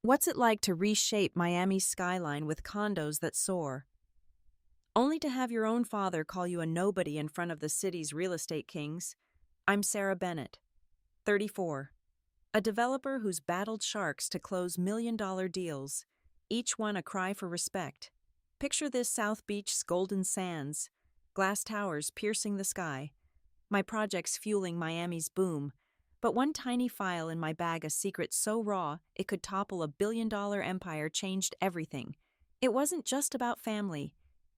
What's it like to reshape Miami's skyline with condos that soar? Only to have your own father call you a nobody in front of the city's real estate kings. I'm Sarah Bennett, 34, a developer who's battled sharks to close million-dollar deals, each one a cry for respect. Picture this South Beach's golden sands, glass towers piercing the sky, my projects fueling Miami's boom, but one tiny file in my bag, a secret so raw it could topple a billion-dollar empire, changed everything. It wasn't just about family.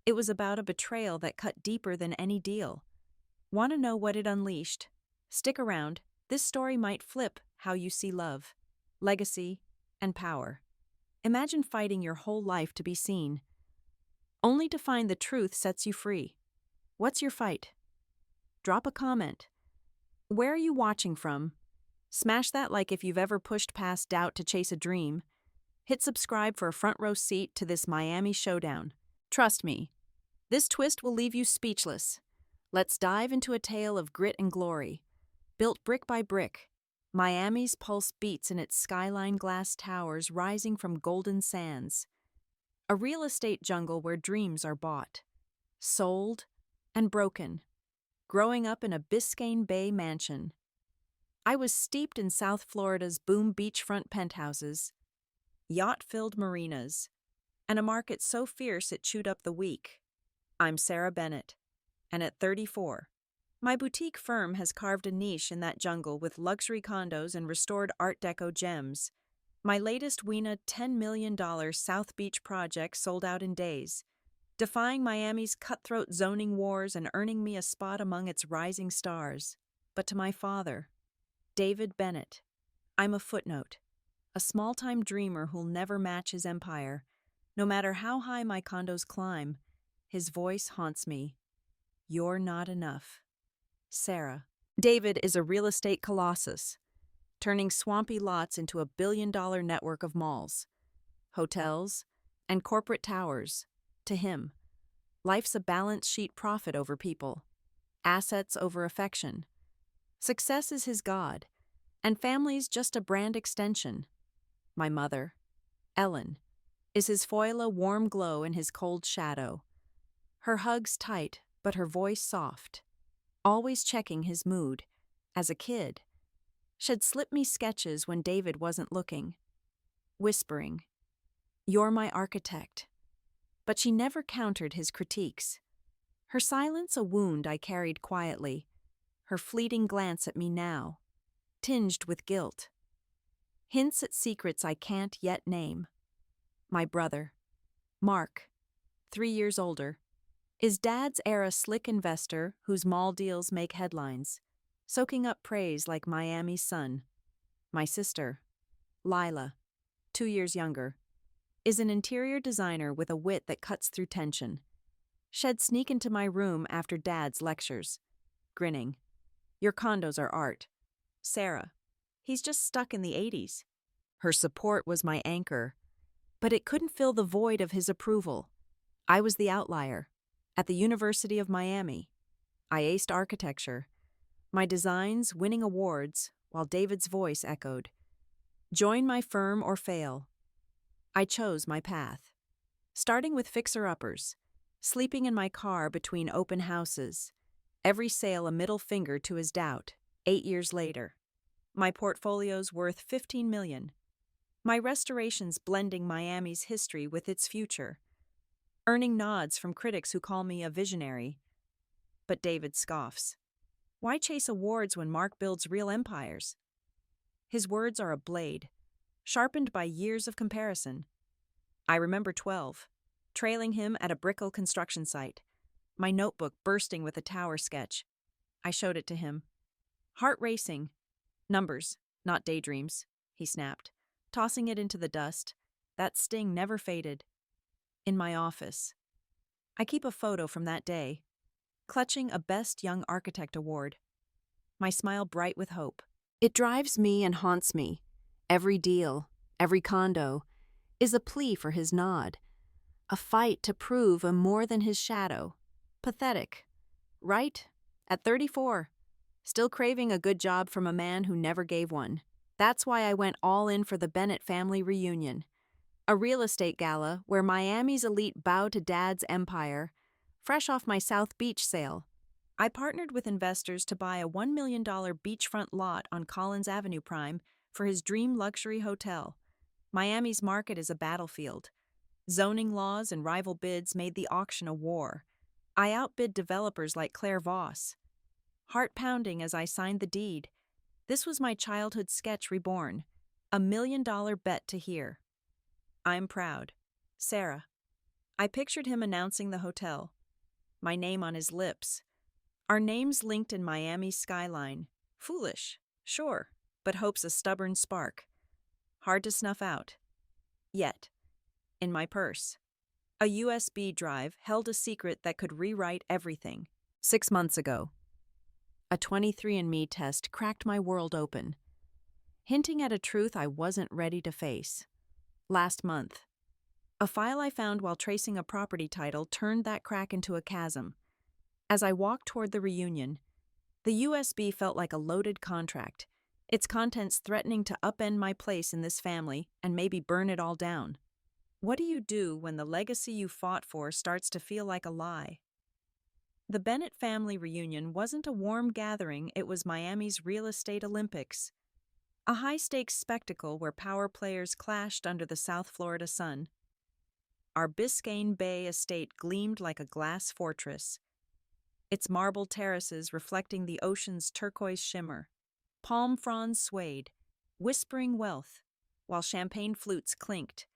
It was about a betrayal that cut deeper than any deal. Want to know what it unleashed? Stick around. This story might flip how you see love, legacy, and power. Imagine fighting your whole life to be seen, only to find the truth sets you free. What's your fight? Drop a comment. Where are you watching from? Smash that like if you've ever pushed past doubt to chase a dream. Hit subscribe for a front row seat to this Miami showdown. Trust me, this twist will leave you speechless. Let's dive into a tale of grit and glory. Built brick by brick, Miami's pulse beats in its skyline glass towers rising from golden sands. A real estate jungle where dreams are bought, sold, and broken. Growing up in a Biscayne Bay mansion, I was steeped in South Florida's boom beachfront penthouses, yacht-filled marinas, and a market so fierce it chewed up the weak. I'm Sarah Bennett, and at 34, my boutique firm has carved a niche in that jungle with luxury condos and restored Art Deco gems. My latest WENA $10 million South Beach project sold out in days, defying Miami's cutthroat zoning wars and earning me a spot among its rising stars. But to my father, David Bennett, I'm a footnote, a small-time dreamer who'll never match his empire. No matter how high my condos climb, his voice haunts me. You're not enough. Sarah. David is a real estate colossus, turning swampy lots into a billion-dollar network of malls, hotels, and corporate towers. To him, life's a balance sheet: profit over people, assets over affection. Success is his god, and family's just a brand extension. My mother, Ellen, is his foil, a warm glow in his cold shadow. Her hugs tight, but her voice soft, always checking his mood. As a kid, she'd slip me sketches when David wasn't looking, whispering, "You're my architect." But she never countered his critiques. Her silence a wound I carried quietly, her fleeting glance at me now, tinged with guilt. Hints at secrets I can't yet name. My brother, Mark, 3 years older, is Dad's era slick investor whose mall deals make headlines, soaking up praise like Miami's sun. My sister, Lila, 2 years younger, is an interior designer with a wit that cuts through tension. She'd sneak into my room after Dad's lectures, grinning. "Your condos are art. Sarah, he's just stuck in the 80s. Her support was my anchor, but it couldn't fill the void of his approval. I was the outlier. At the University of Miami, I aced architecture, my designs winning awards, while David's voice echoed, "Join my firm or fail." I chose my path, starting with fixer-uppers, sleeping in my car between open houses, every sale a middle finger to his doubt. 8 years later, my portfolio's worth $15 million. My restorations blending Miami's history with its future, earning nods from critics who call me a visionary. But David scoffs. Why chase awards when Mark builds real empires? His words are a blade, sharpened by years of comparison. I remember 12, trailing him at a Brickell construction site, my notebook bursting with a tower sketch. I showed it to him. Heart racing. "Numbers, not daydreams," he snapped, tossing it into the dust. That sting never faded. In my office, I keep a photo from that day, clutching a Best Young Architect award, my smile bright with hope. It drives me and haunts me. Every deal, every condo, is a plea for his nod, a fight to prove I'm more than his shadow. Pathetic, right? At 34, still craving a good job from a man who never gave one. That's why I went all in for the Bennett family reunion, a real estate gala where Miami's elite bow to Dad's empire, fresh off my South Beach sale. I partnered with investors to buy a $1 million beachfront lot on Collins Avenue Prime for his dream luxury hotel. Miami's market is a battlefield. Zoning laws and rival bids made the auction a war. I outbid developers like Claire Voss. Heart pounding as I signed the deed. This was my childhood sketch reborn, a $1 million bet to hear. I'm proud. Sarah. I pictured him announcing the hotel, my name on his lips. Our names linked in Miami's skyline. Foolish, sure, but hope's a stubborn spark. Hard to snuff out. Yet, in my purse, a USB drive held a secret that could rewrite everything. 6 months ago, a 23andMe test cracked my world open, hinting at a truth I wasn't ready to face. Last month, a file I found while tracing a property title turned that crack into a chasm. As I walked toward the reunion, the USB felt like a loaded contract, its contents threatening to upend my place in this family and maybe burn it all down. What do you do when the legacy you fought for starts to feel like a lie? The Bennett family reunion wasn't a warm gathering, it was Miami's real estate Olympics. A high-stakes spectacle where power players clashed under the South Florida sun. Our Biscayne Bay estate gleamed like a glass fortress, its marble terraces reflecting the ocean's turquoise shimmer. Palm fronds swayed, whispering wealth, while champagne flutes clinked.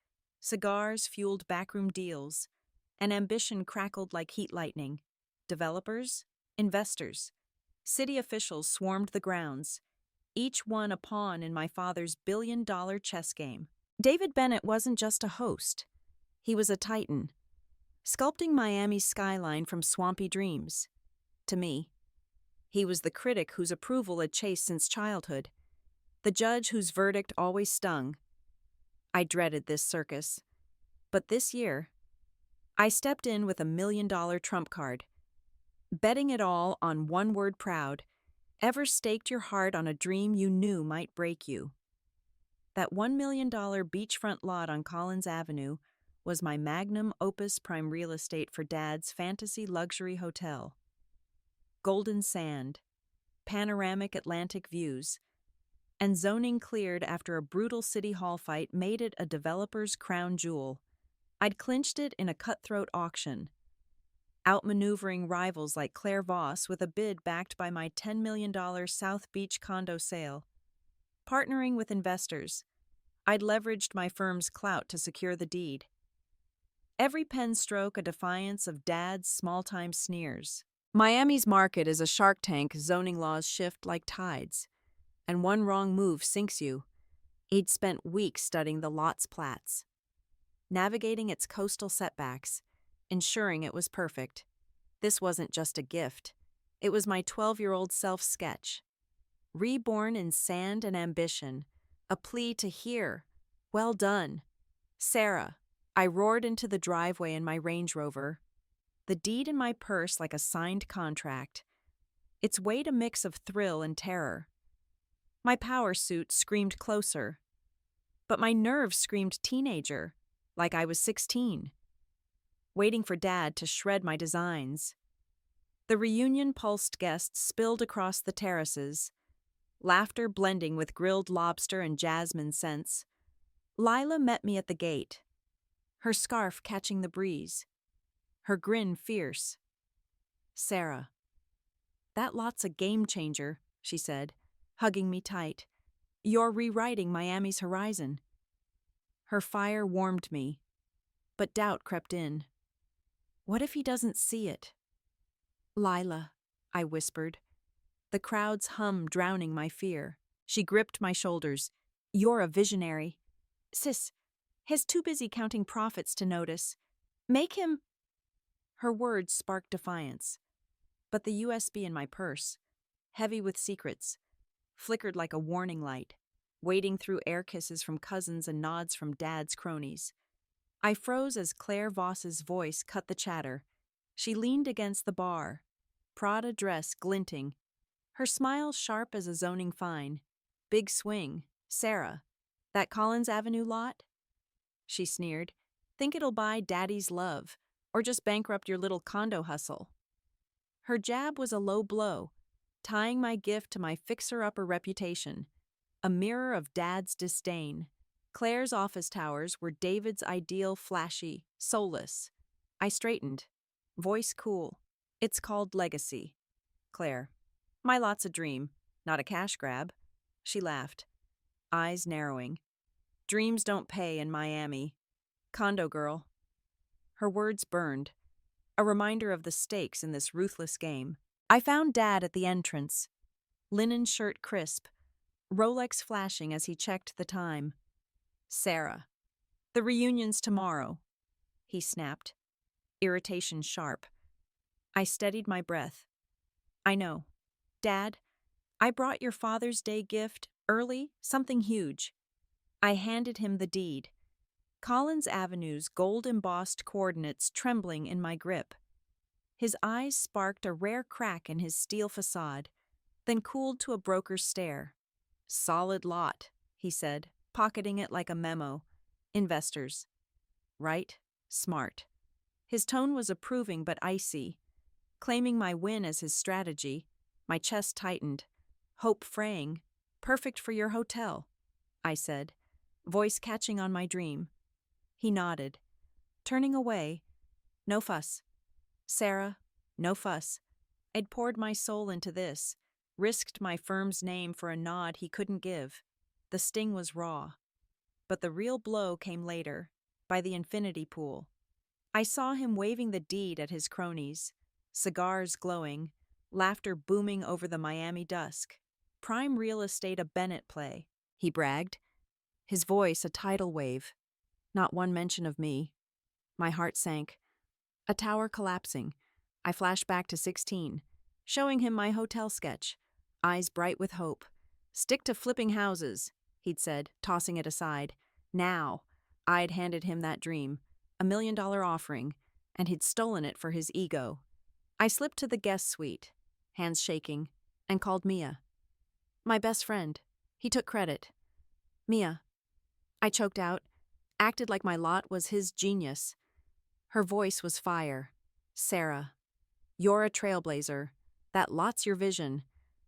Cigars fueled backroom deals, and ambition crackled like heat lightning. Developers, investors, city officials swarmed the grounds, each one a pawn in my father's billion-dollar chess game. David Bennett wasn't just a host. He was a titan, sculpting Miami's skyline from swampy dreams. To me, he was the critic whose approval had chased since childhood, the judge whose verdict always stung. I dreaded this circus. But this year, I stepped in with a $1 million trump card, betting it all on one word: proud. Ever staked your heart on a dream you knew might break you? That $1 million beachfront lot on Collins Avenue was my magnum opus prime real estate for Dad's fantasy luxury hotel. Golden sand, panoramic Atlantic views, and zoning cleared after a brutal city hall fight made it a developer's crown jewel. I'd clinched it in a cutthroat auction, outmaneuvering rivals like Claire Voss with a bid backed by my $10 million South Beach condo sale. Partnering with investors, I'd leveraged my firm's clout to secure the deed. Every pen stroke a defiance of Dad's small-time sneers. Miami's market is a shark tank. Zoning laws shift like tides, and one wrong move sinks you. He'd spent weeks studying the lot's plats, navigating its coastal setbacks, ensuring it was perfect. This wasn't just a gift. It was my 12-year-old self's sketch. Reborn in sand and ambition, a plea to hear. Well done, Sarah. I roared into the driveway in my Range Rover, the deed in my purse like a signed contract, its weight a mix of thrill and terror. My power suit screamed closer, but my nerves screamed teenager, like I was 16, waiting for Dad to shred my designs. The reunion pulsed guests spilled across the terraces, laughter blending with grilled lobster and jasmine scents. Lila met me at the gate, her scarf catching the breeze, her grin fierce. Sarah, that lot's a game changer, she said, hugging me tight. You're rewriting Miami's horizon. Her fire warmed me, but doubt crept in. What if he doesn't see it? Lila, I whispered, the crowd's hum drowning my fear. She gripped my shoulders. You're a visionary. Sis, he's too busy counting profits to notice. Make him... Her words sparked defiance, but the USB in my purse, heavy with secrets, flickered like a warning light, wading through air kisses from cousins and nods from Dad's cronies. I froze as Claire Voss's voice cut the chatter. She leaned against the bar, Prada dress glinting, her smile sharp as a zoning fine. Big swing, Sarah, that Collins Avenue lot? She sneered. Think it'll buy Daddy's love, or just bankrupt your little condo hustle. Her jab was a low blow, tying my gift to my fixer-upper reputation, a mirror of Dad's disdain. Claire's office towers were David's ideal flashy, soulless. I straightened, voice cool. It's called legacy. Claire. My lot's a dream, not a cash grab. She laughed, eyes narrowing. Dreams don't pay in Miami. Condo girl. Her words burned, a reminder of the stakes in this ruthless game. I found Dad at the entrance, linen shirt crisp, Rolex flashing as he checked the time. Sarah. The reunion's tomorrow, he snapped, irritation sharp. I steadied my breath. I know. Dad, I brought your Father's Day gift early, something huge. I handed him the deed, Collins Avenue's gold-embossed coordinates trembling in my grip. His eyes sparked a rare crack in his steel facade, then cooled to a broker's stare. Solid lot, he said, pocketing it like a memo. Investors. Right? Smart. His tone was approving but icy. Claiming my win as his strategy, my chest tightened. Hope fraying. Perfect for your hotel, I said, voice catching on my dream. He nodded. Turning away. No fuss. Sarah, no fuss. I'd poured my soul into this, risked my firm's name for a nod he couldn't give. The sting was raw. But the real blow came later, by the infinity pool. I saw him waving the deed at his cronies, cigars glowing, laughter booming over the Miami dusk. Prime real estate a Bennett play, he bragged, his voice a tidal wave. Not one mention of me. My heart sank. A tower collapsing. I flashed back to 16, showing him my hotel sketch, eyes bright with hope. Stick to flipping houses, he'd said, tossing it aside. Now, I'd handed him that dream, $1 million offering, and he'd stolen it for his ego. I slipped to the guest suite, hands shaking, and called Mia. My best friend. He took credit. Mia. I choked out, acted like my lot was his genius. Her voice was fire. Sarah. You're a trailblazer. That lot's your vision.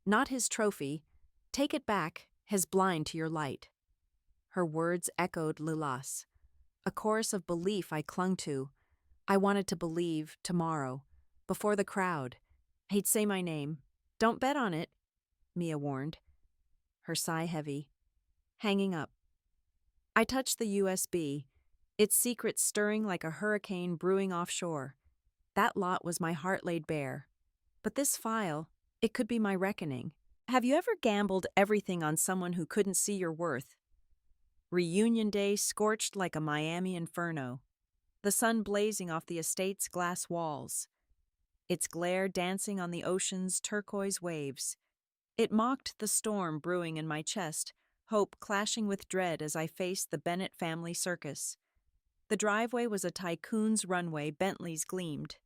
Not his trophy. Take it back, his blind to your light. Her words echoed Lilas, a chorus of belief I clung to. I wanted to believe tomorrow, before the crowd. He'd say my name. Don't bet on it, Mia warned, her sigh heavy. Hanging up. I touched the USB, its secret stirring like a hurricane brewing offshore. That lot was my heart laid bare. But this file, it could be my reckoning. Have you ever gambled everything on someone who couldn't see your worth? Reunion day scorched like a Miami inferno, the sun blazing off the estate's glass walls, its glare dancing on the ocean's turquoise waves. It mocked the storm brewing in my chest, hope clashing with dread as I faced the Bennett family circus. The driveway was a tycoon's runway Bentleys gleamed.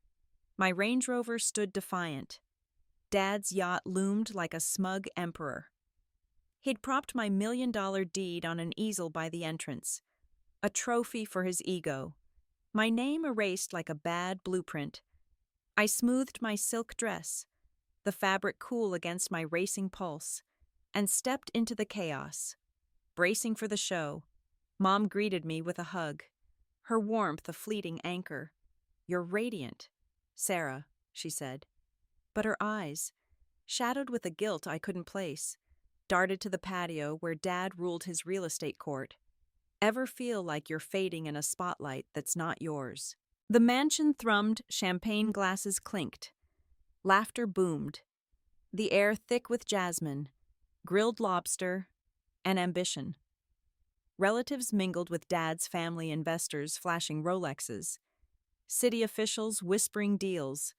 My Range Rover stood defiant. Dad's yacht loomed like a smug emperor. He'd propped my $1 million deed on an easel by the entrance, a trophy for his ego. My name erased like a bad blueprint. I smoothed my silk dress, the fabric cool against my racing pulse, and stepped into the chaos. Bracing for the show, Mom greeted me with a hug, her warmth a fleeting anchor. You're radiant, Sarah, she said. But her eyes, shadowed with a guilt I couldn't place, darted to the patio where Dad ruled his real estate court. Ever feel like you're fading in a spotlight that's not yours? The mansion thrummed, champagne glasses clinked. Laughter boomed. The air thick with jasmine, grilled lobster, and ambition. Relatives mingled with Dad's family investors flashing Rolexes. City officials whispering deals,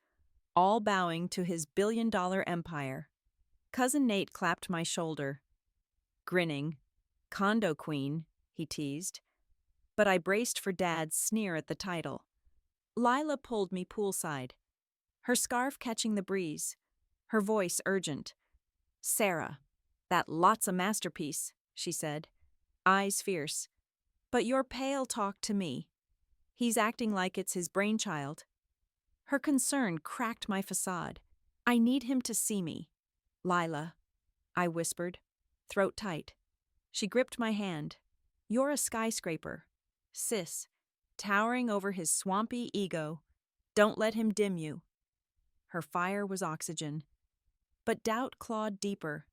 all bowing to his billion-dollar empire. Cousin Nate clapped my shoulder. Grinning. Condo queen, he teased. But I braced for Dad's sneer at the title. Lila pulled me poolside, her scarf catching the breeze, her voice urgent. Sarah, that lot's a masterpiece. she said, eyes fierce. But your pale talk to me. He's acting like it's his brainchild. Her concern cracked my facade. I need him to see me. Lila, I whispered, throat tight. She gripped my hand. You're a skyscraper. Sis, towering over his swampy ego. Don't let him dim you. Her fire was oxygen. But doubt clawed deeper,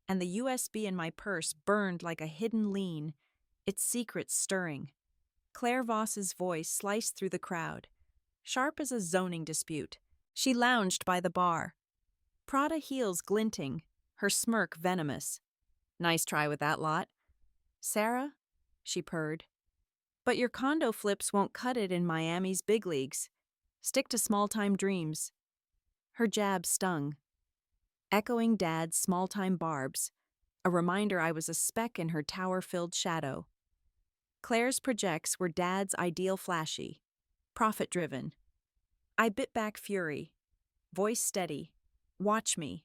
and the USB in my purse burned like a hidden lean, its secrets stirring. Claire Voss's voice sliced through the crowd, sharp as a zoning dispute. She lounged by the bar, Prada heels glinting, her smirk venomous. Nice try with that lot. Sarah? She purred. But your condo flips won't cut it in Miami's big leagues. Stick to small-time dreams. Her jab stung, echoing Dad's small-time barbs, a reminder I was a speck in her tower-filled shadow. Claire's projects were Dad's ideal flashy, profit-driven. I bit back fury, voice steady. Watch me.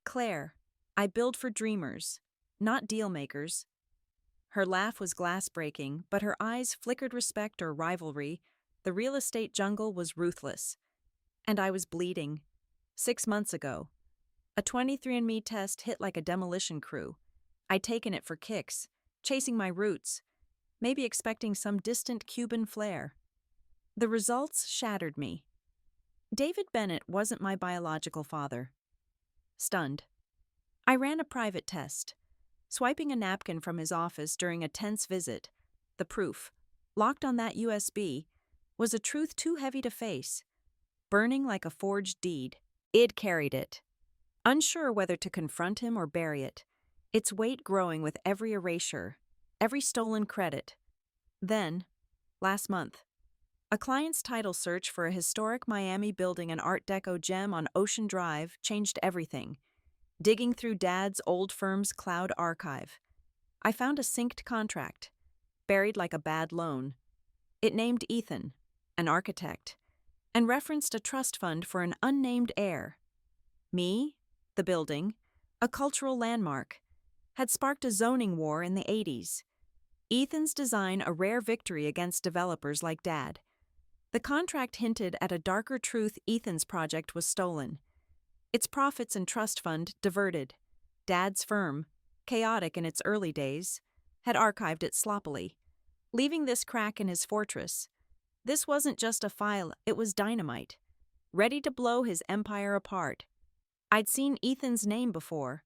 Claire, I build for dreamers, not deal-makers. Her laugh was glass-breaking, but her eyes flickered respect or rivalry. The real estate jungle was ruthless. And I was bleeding. 6 months ago. A 23andMe test hit like a demolition crew. I'd taken it for kicks, chasing my roots, maybe expecting some distant Cuban flair. The results shattered me. David Bennett wasn't my biological father. Stunned. I ran a private test, swiping a napkin from his office during a tense visit. The proof, locked on that USB, was a truth too heavy to face, burning like a forged deed. Id carried it, unsure whether to confront him or bury it, its weight growing with every erasure, every stolen credit. Then, last month, a client's title search for a historic Miami building and Art Deco gem on Ocean Drive changed everything. Digging through Dad's old firm's cloud archive, I found a synced contract, buried like a bad loan. It named Ethan, an architect, and referenced a trust fund for an unnamed heir. Me, the building, a cultural landmark, had sparked a zoning war in the 80s. Ethan's design a rare victory against developers like Dad. The contract hinted at a darker truth: Ethan's project was stolen. Its profits and trust fund diverted. Dad's firm, chaotic in its early days, had archived it sloppily, leaving this crack in his fortress. This wasn't just a file, it was dynamite, ready to blow his empire apart. I'd seen Ethan's name before,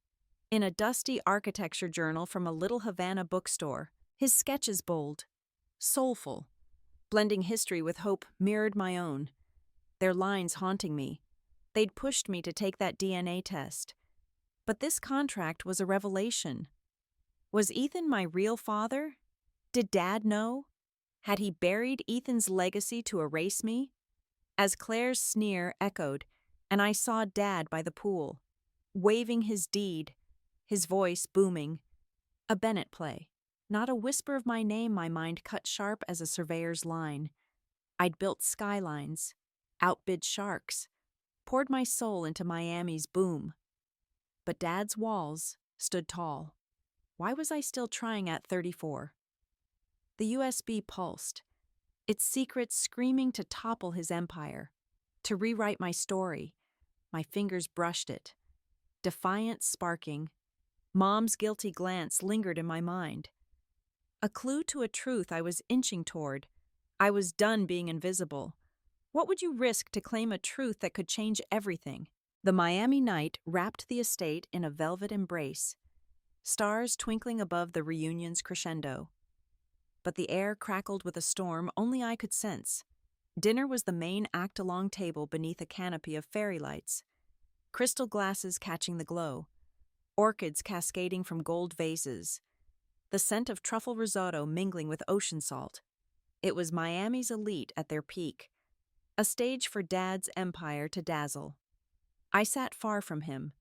in a dusty architecture journal from a little Havana bookstore. His sketches bold, soulful, blending history with hope mirrored my own. Their lines haunting me. They'd pushed me to take that DNA test. But this contract was a revelation. Was Ethan my real father? Did Dad know? Had he buried Ethan's legacy to erase me? As Claire's sneer echoed, and I saw Dad by the pool, waving his deed, his voice booming. A Bennett play. Not a whisper of my name, my mind cut sharp as a surveyor's line. I'd built skylines, outbid sharks, poured my soul into Miami's boom. But Dad's walls stood tall. Why was I still trying at 34? The USB pulsed, its secrets screaming to topple his empire, to rewrite my story. My fingers brushed it. Defiance sparking. Mom's guilty glance lingered in my mind. A clue to a truth I was inching toward. I was done being invisible. What would you risk to claim a truth that could change everything? The Miami night wrapped the estate in a velvet embrace, stars twinkling above the reunion's crescendo. But the air crackled with a storm only I could sense. Dinner was the main act-along table beneath a canopy of fairy lights, crystal glasses catching the glow, orchids cascading from gold vases, the scent of truffle risotto mingling with ocean salt. It was Miami's elite at their peak, a stage for Dad's empire to dazzle. I sat far from him,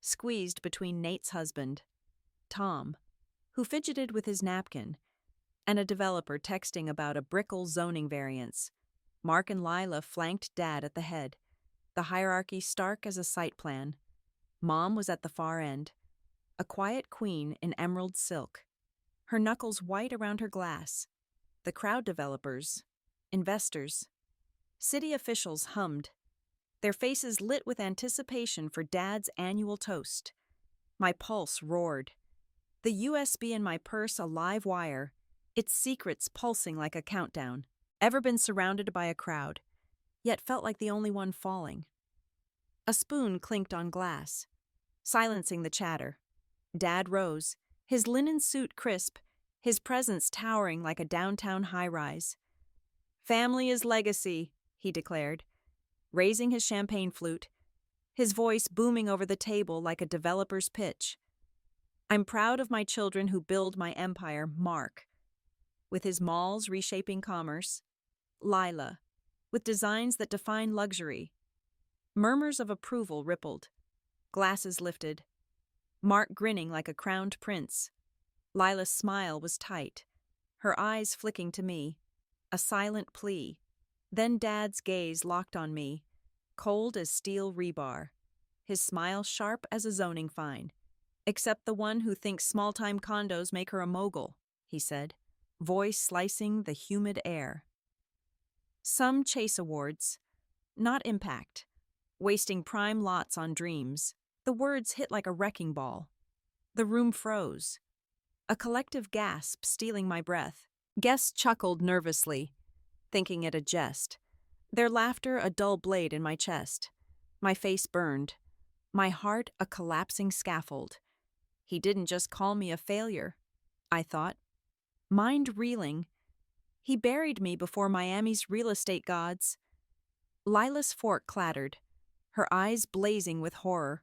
squeezed between Nate's husband, Tom, who fidgeted with his napkin, and a developer texting about a Brickell zoning variance. Mark and Lila flanked Dad at the head, the hierarchy stark as a site plan. Mom was at the far end, a quiet queen in emerald silk, her knuckles white around her glass. The crowd developers, investors, city officials hummed, their faces lit with anticipation for Dad's annual toast. My pulse roared. The USB in my purse a live wire, its secrets pulsing like a countdown. Ever been surrounded by a crowd, yet felt like the only one falling. A spoon clinked on glass, silencing the chatter. Dad rose, his linen suit crisp, his presence towering like a downtown high-rise. "Family is legacy," he declared, raising his champagne flute, his voice booming over the table like a developer's pitch. "I'm proud of my children who build my empire, Mark, with his malls reshaping commerce, Lila, with designs that define luxury." Murmurs of approval rippled, glasses lifted, Mark grinning like a crowned prince. Lila's smile was tight, her eyes flicking to me, a silent plea. Then Dad's gaze locked on me, cold as steel rebar, his smile sharp as a zoning fine. "Except the one who thinks small-time condos make her a mogul," he said, voice slicing the humid air. "Some chase awards, not impact, wasting prime lots on dreams." The words hit like a wrecking ball. The room froze, a collective gasp stealing my breath. Guests chuckled nervously, thinking it a jest, their laughter a dull blade in my chest. My face burned, my heart a collapsing scaffold. He didn't just call me a failure, I thought. Mind reeling, he buried me before Miami's real estate gods. Lila's fork clattered, her eyes blazing with horror.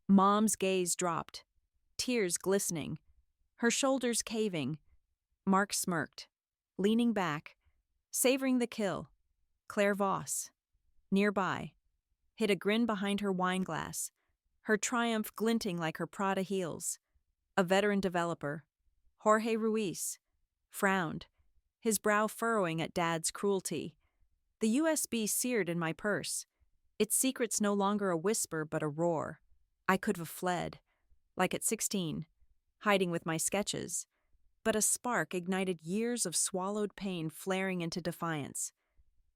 Mom's gaze dropped, tears glistening, her shoulders caving. Mark smirked, leaning back, savoring the kill. Claire Voss, nearby, hid a grin behind her wine glass, her triumph glinting like her Prada heels. A veteran developer, Jorge Ruiz, frowned, his brow furrowing at Dad's cruelty. The USB seared in my purse, its secrets no longer a whisper but a roar. I could have fled, like at 16, hiding with my sketches, but a spark ignited years of swallowed pain flaring into defiance.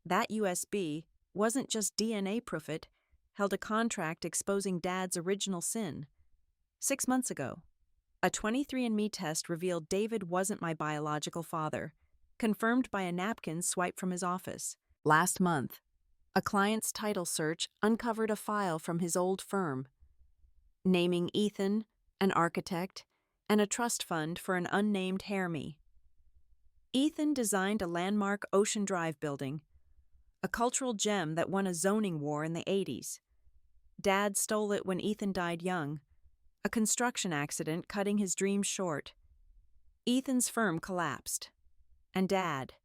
That USB wasn't just DNA proof, it held a contract exposing Dad's original sin. 6 months ago, a 23andMe test revealed David wasn't my biological father, confirmed by a napkin swiped from his office. Last month, a client's title search uncovered a file from his old firm, naming Ethan, an architect, and a trust fund for an unnamed Hermie. Ethan designed a landmark Ocean Drive building, a cultural gem that won a zoning war in the 80s. Dad stole it when Ethan died young, a construction accident cutting his dreams short. Ethan's firm collapsed, and Dad,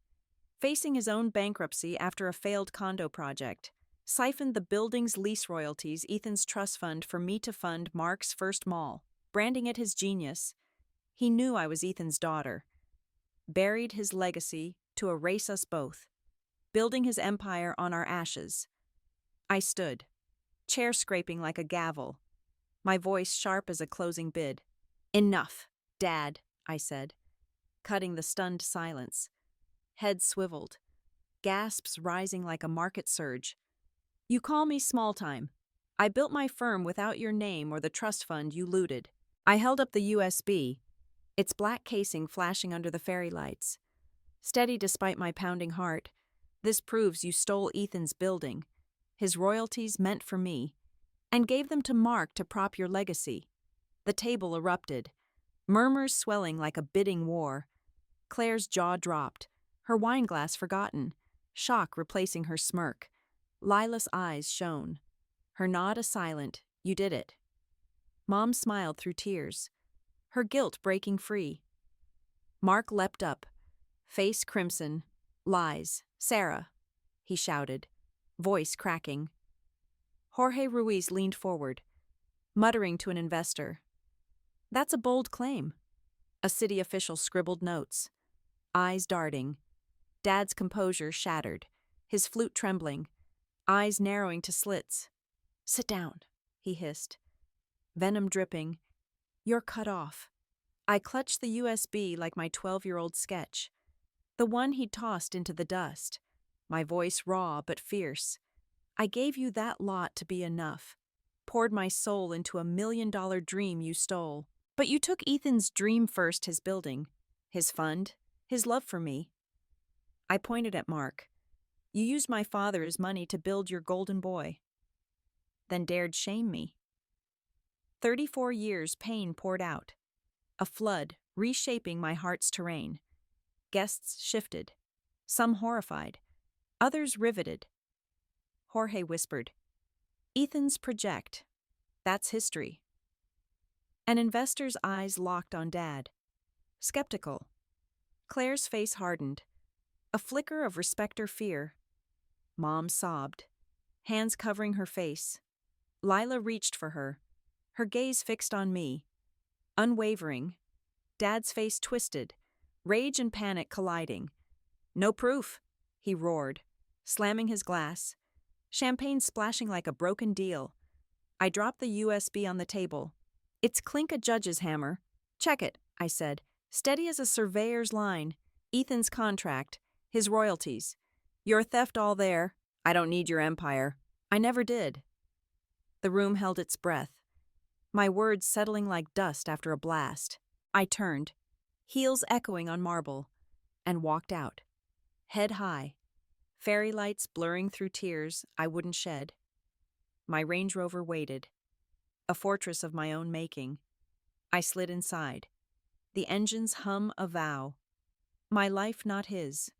facing his own bankruptcy after a failed condo project, siphoned the building's lease royalties, Ethan's trust fund, for me to fund Mark's first mall. Branding it his genius, he knew I was Ethan's daughter. Buried his legacy to erase us both, building his empire on our ashes. I stood, chair scraping like a gavel, my voice sharp as a closing bid. "Enough, Dad," I said, cutting the stunned silence. Head swiveled, gasps rising like a market surge. "You call me small time. I built my firm without your name or the trust fund you looted." I held up the USB, its black casing flashing under the fairy lights. "Steady despite my pounding heart. This proves you stole Ethan's building, his royalties meant for me, and gave them to Mark to prop your legacy." The table erupted, murmurs swelling like a bidding war. Claire's jaw dropped, her wineglass forgotten, shock replacing her smirk. Lila's eyes shone, her nod a silent, "You did it." Mom smiled through tears, her guilt breaking free. Mark leapt up, face crimson. "Lies, Sarah," he shouted, voice cracking. Jorge Ruiz leaned forward, muttering to an investor. "That's a bold claim." A city official scribbled notes, eyes darting. Dad's composure shattered, his flute trembling, eyes narrowing to slits. "Sit down," he hissed, venom dripping. You're cut off. I clutched the USB like my 12-year-old sketch, the one he'd tossed into the dust, my voice raw but fierce. I gave you that lot to be enough, poured my soul into a $1 million dream you stole. But you took Ethan's dream first, his building, his fund, his love for me. I pointed at Mark. You used my father's money to build your golden boy, then dared shame me. 34 years pain poured out, a flood reshaping my heart's terrain. Guests shifted, some horrified, others riveted. Jorge whispered, Ethan's project, that's history. An investor's eyes locked on Dad, skeptical. Claire's face hardened, a flicker of respect or fear. Mom sobbed, hands covering her face. Lila reached for her, her gaze fixed on me. Unwavering, Dad's face twisted, rage and panic colliding. No proof, he roared, slamming his glass, champagne splashing like a broken deal. I dropped the USB on the table. It's clink a judge's hammer. Check it, I said, steady as a surveyor's line. Ethan's contract, his royalties. Your theft all there. I don't need your empire. I never did. The room held its breath, my words settling like dust after a blast. I turned, heels echoing on marble, and walked out, head high, fairy lights blurring through tears I wouldn't shed. My Range Rover waited, a fortress of my own making. I slid inside, the engine's hum a vow, my life not his.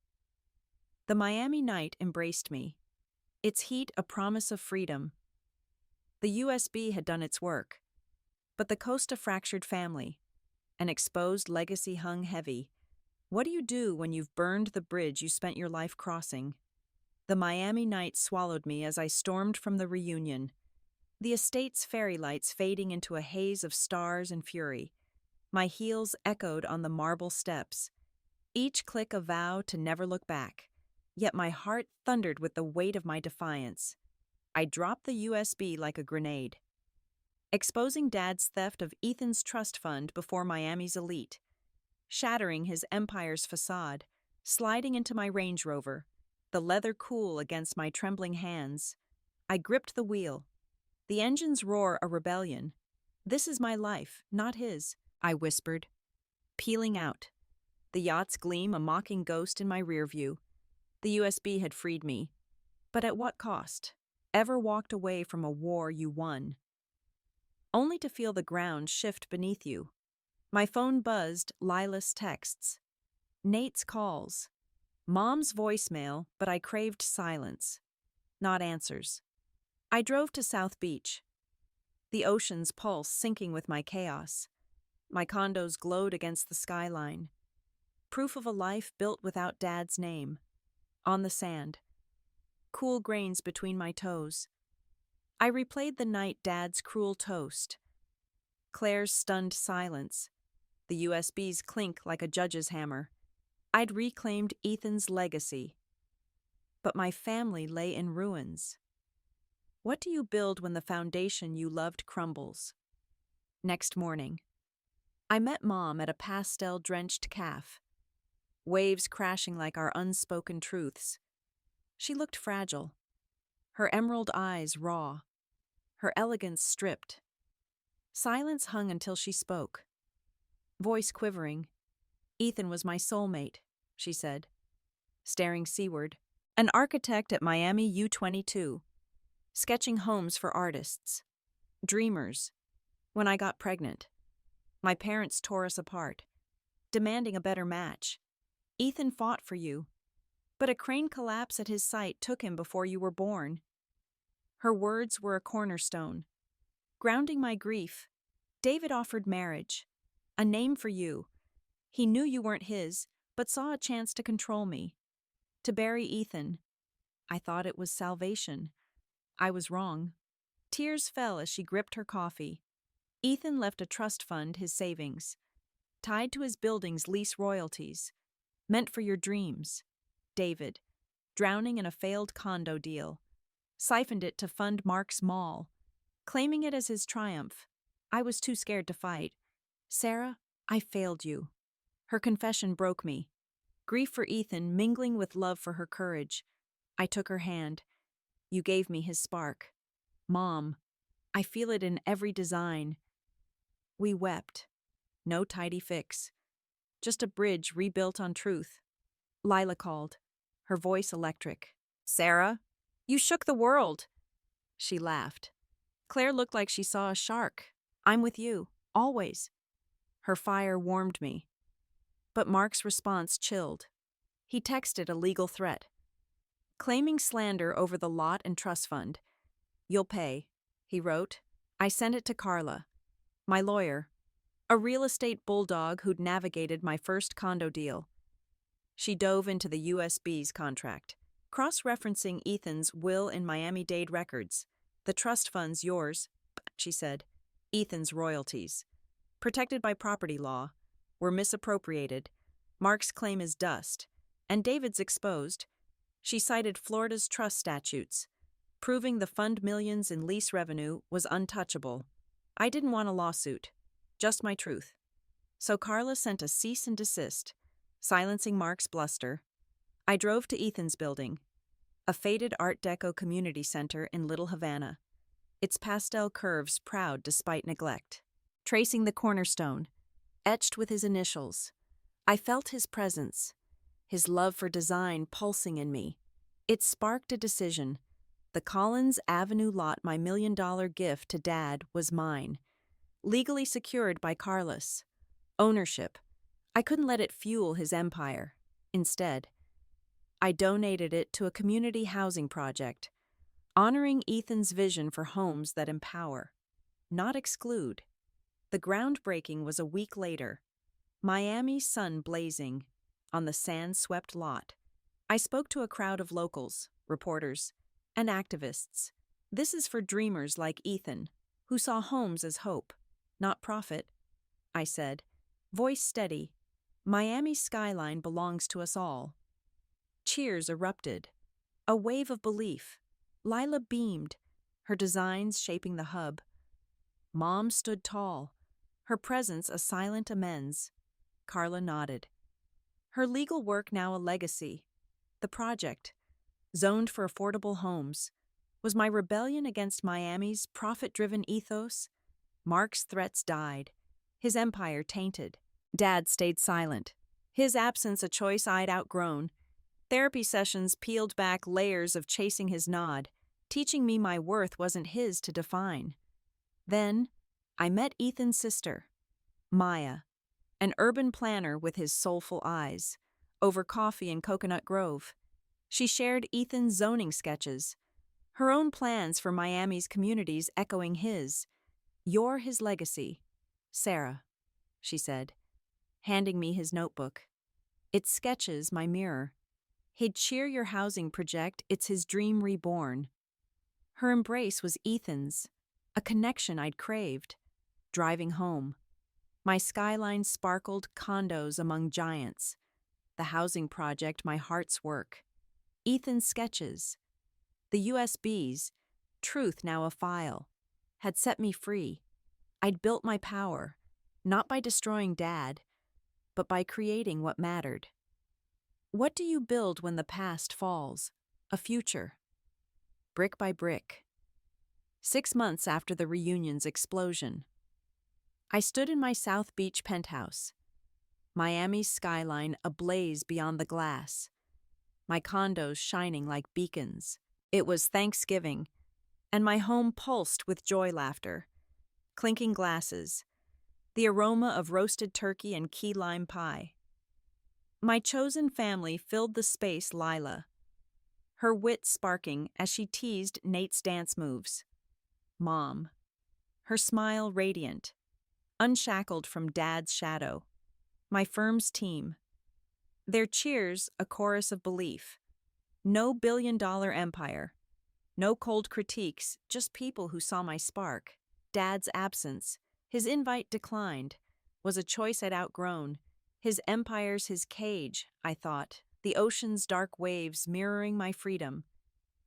The Miami night embraced me, its heat a promise of freedom. The USB had done its work, but the Costa fractured family, an exposed legacy hung heavy. What do you do when you've burned the bridge you spent your life crossing? The Miami night swallowed me as I stormed from the reunion, the estate's fairy lights fading into a haze of stars and fury. My heels echoed on the marble steps, each click a vow to never look back, yet my heart thundered with the weight of my defiance. I dropped the USB like a grenade, exposing Dad's theft of Ethan's trust fund before Miami's elite, shattering his empire's facade, sliding into my Range Rover, the leather cool against my trembling hands. I gripped the wheel, the engine's roar a rebellion. This is my life, not his, I whispered, peeling out, the yacht's gleam a mocking ghost in my rear view. The USB had freed me, but at what cost? Ever walked away from a war you won, only to feel the ground shift beneath you? My phone buzzed Lila's texts, Nate's calls, Mom's voicemail, but I craved silence, not answers. I drove to South Beach, the ocean's pulse sinking with my chaos. My condos glowed against the skyline, proof of a life built without Dad's name. On the sand, cool grains between my toes. I replayed the night Dad's cruel toast, Claire's stunned silence, the USB's clink like a judge's hammer. I'd reclaimed Ethan's legacy, but my family lay in ruins. What do you build when the foundation you loved crumbles? Next morning, I met Mom at a pastel-drenched caf, waves crashing like our unspoken truths. She looked fragile, her emerald eyes raw, her elegance stripped. Silence hung until she spoke, voice quivering. Ethan was my soulmate, she said, staring seaward. An architect at Miami U22, sketching homes for artists, dreamers. When I got pregnant, my parents tore us apart, demanding a better match. Ethan fought for you, but a crane collapse at his site took him before you were born. Her words were a cornerstone, grounding my grief. David offered marriage, a name for you. He knew you weren't his, but saw a chance to control me, to bury Ethan. I thought it was salvation. I was wrong. Tears fell as she gripped her coffee. Ethan left a trust fund, his savings, tied to his building's lease royalties, meant for your dreams. David, drowning in a failed condo deal, siphoned it to fund Mark's mall, claiming it as his triumph. I was too scared to fight, Sarah, I failed you. Her confession broke me. Grief for Ethan mingling with love for her courage. I took her hand. You gave me his spark. Mom, I feel it in every design. We wept. No tidy fix. Just a bridge rebuilt on truth. Lila called, her voice electric. Sarah, you shook the world. She laughed. Claire looked like she saw a shark. I'm with you, always. Her fire warmed me. But Mark's response chilled. He texted a legal threat. Claiming slander over the lot and trust fund. You'll pay, he wrote. I sent it to Carla, my lawyer, a real estate bulldog who'd navigated my first condo deal. She dove into the USB's contract, cross-referencing Ethan's will in Miami-Dade records. The trust fund's yours, she said. Ethan's royalties, protected by property law, were misappropriated. Mark's claim is dust, and David's exposed. She cited Florida's trust statutes, proving the fund millions in lease revenue was untouchable. I didn't want a lawsuit, just my truth. So Carla sent a cease and desist, silencing Mark's bluster. I drove to Ethan's building, a faded Art Deco community center in Little Havana, its pastel curves proud despite neglect. Tracing the cornerstone, etched with his initials, I felt his presence, his love for design pulsing in me. It sparked a decision. The Collins Avenue lot, my $1 million gift to Dad, was mine, legally secured by Carlos. Ownership. I couldn't let it fuel his empire. Instead, I donated it to a community housing project, honoring Ethan's vision for homes that empower, not exclude. The groundbreaking was a week later. Miami's sun blazing on the sand-swept lot. I spoke to a crowd of locals, reporters, and activists. This is for dreamers like Ethan, who saw homes as hope, not profit, I said, voice steady. Miami's skyline belongs to us all. Cheers erupted. A wave of belief. Lila beamed, her designs shaping the hub. Mom stood tall, her presence a silent amends. Carla nodded. Her legal work now a legacy. The project, zoned for affordable homes, was my rebellion against Miami's profit-driven ethos. Mark's threats died, his empire tainted. Dad stayed silent, his absence a choice I'd outgrown. Therapy sessions peeled back layers of chasing his nod, teaching me my worth wasn't his to define. Then, I met Ethan's sister, Maya, an urban planner with his soulful eyes, over coffee in Coconut Grove. She shared Ethan's zoning sketches, her own plans for Miami's communities echoing his. You're his legacy, Sarah, she said, handing me his notebook. Its sketches my mirror. He'd cheer your housing project, it's his dream reborn. Her embrace was Ethan's, a connection I'd craved. Driving home, my skyline sparkled condos among giants. The housing project, my heart's work. Ethan's sketches. The USBs, truth now a file, had set me free. I'd built my power, not by destroying Dad, but by creating what mattered. What do you build when the past falls? A future. Brick by brick. 6 months after the reunion's explosion, I stood in my South Beach penthouse, Miami's skyline ablaze beyond the glass, my condos shining like beacons. It was Thanksgiving, and my home pulsed with joy laughter, clinking glasses, the aroma of roasted turkey and key lime pie. My chosen family filled the space. Lila, her wit sparking as she teased Nate's dance moves. Mom, her smile radiant, unshackled from Dad's shadow. My firm's team, their cheers a chorus of belief. No billion-dollar empire, no cold critiques, just people who saw my spark. Dad's absence, his invite declined, was a choice I'd outgrown. His empire's his cage, I thought, the ocean's dark waves mirroring my freedom.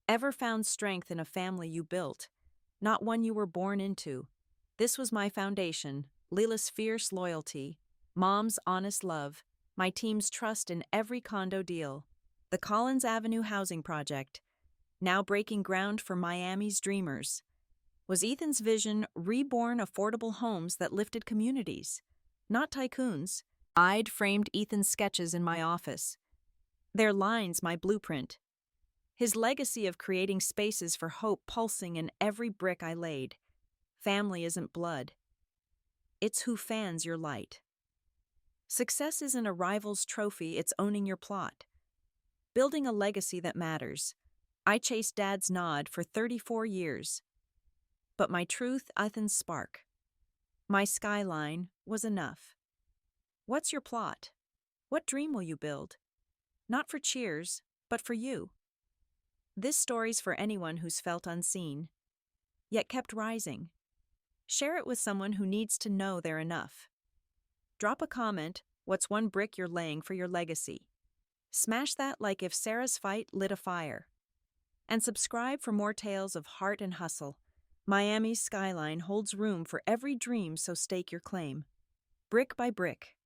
Ever found strength in a family you built, not one you were born into? This was my foundation, Lila's fierce loyalty, Mom's honest love, my team's trust in every condo deal. The Collins Avenue housing project, now breaking ground for Miami's dreamers. Was Ethan's vision reborn affordable homes that lifted communities, not tycoons? I'd framed Ethan's sketches in my office. Their lines my blueprint. His legacy of creating spaces for hope pulsing in every brick I laid. Family isn't blood. It's who fans your light. Success isn't a rival's trophy, it's owning your plot. Building a legacy that matters. I chased Dad's nod for 34 years. But my truth, Ethan's spark. My skyline was enough. What's your plot? What dream will you build? Not for cheers, but for you. This story's for anyone who's felt unseen, yet kept rising. Share it with someone who needs to know they're enough. Drop a comment, what's one brick you're laying for your legacy? Smash that like if Sarah's fight lit a fire. And subscribe for more tales of heart and hustle. Miami's skyline holds room for every dream, so stake your claim. Brick by brick,